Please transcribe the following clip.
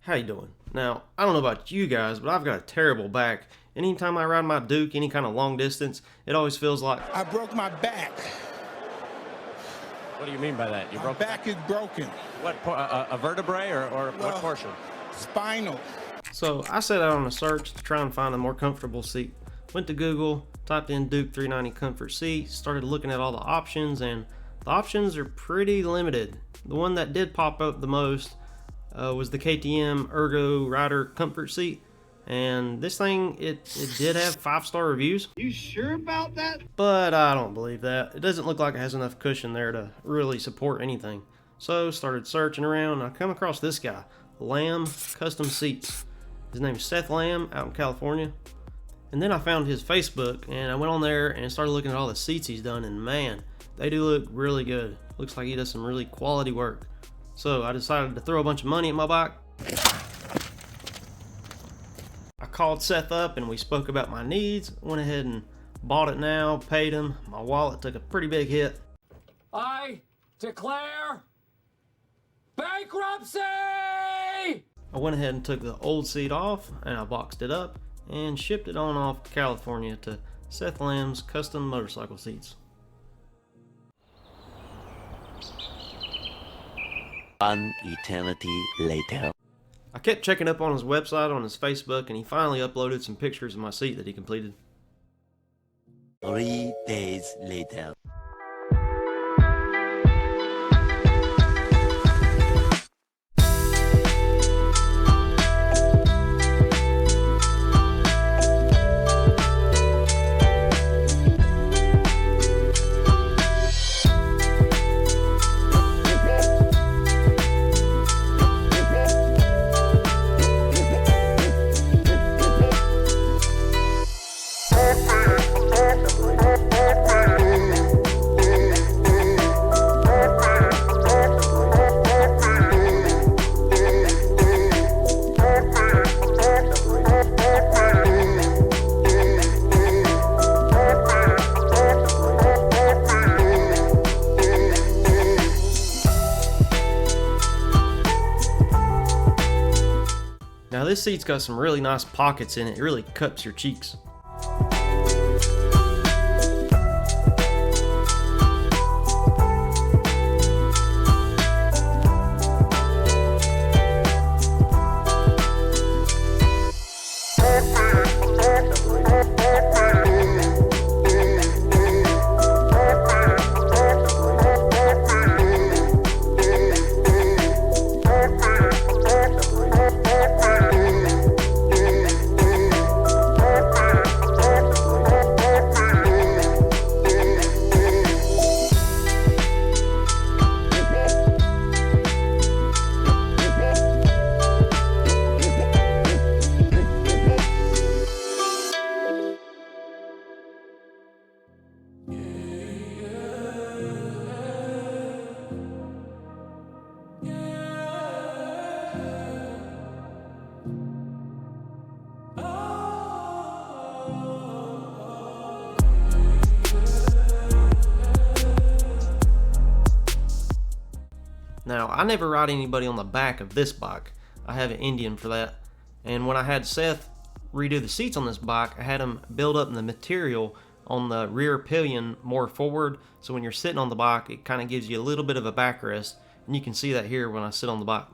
How you doing? Now, I don't know about you guys, but I've got a terrible back. Anytime I ride my Duke, any kind of long distance, it always feels like I broke my back. What do you mean by that? You My broke back is broken. what? A vertebrae or Well, what portion? Spinal. So I set out on a search to try and find a more comfortable seat. Went to Google, typed in Duke 390 comfort seat, started looking at all the options, and the options are pretty limited. The one that did pop up the most was the KTM Ergo Rider comfort seat. And this thing, it did have 5-star reviews. You sure about that? But I don't believe that. It doesn't look like it has enough cushion there to really support anything. So started searching around and I come across this guy, LAAM Custom Seats. His name's Seth LAAM out in California. And then I found his Facebook and I went on there and started looking at all the seats he's done, and man, they do look really good. Looks like he does some really quality work. So I decided to throw a bunch of money at my bike. I called Seth up and we spoke about my needs. Went ahead and bought it now, paid him. My wallet took a pretty big hit. I declare bankruptcy! I went ahead and took the old seat off and I boxed it up and shipped it on off to California to Seth LAAM's Custom Motorcycle Seats. One eternity later. I kept checking up on his website, on his Facebook, and he finally uploaded some pictures of my seat that he completed. 3 days later. Now this seat's got some really nice pockets in it. It really cups your cheeks. Now, I never ride anybody on the back of this bike. I have an Indian for that. And when I had Seth redo the seats on this bike, I had him build up the material on the rear pillion more forward. So when you're sitting on the bike, it kind of gives you a little bit of a backrest. And you can see that here when I sit on the bike.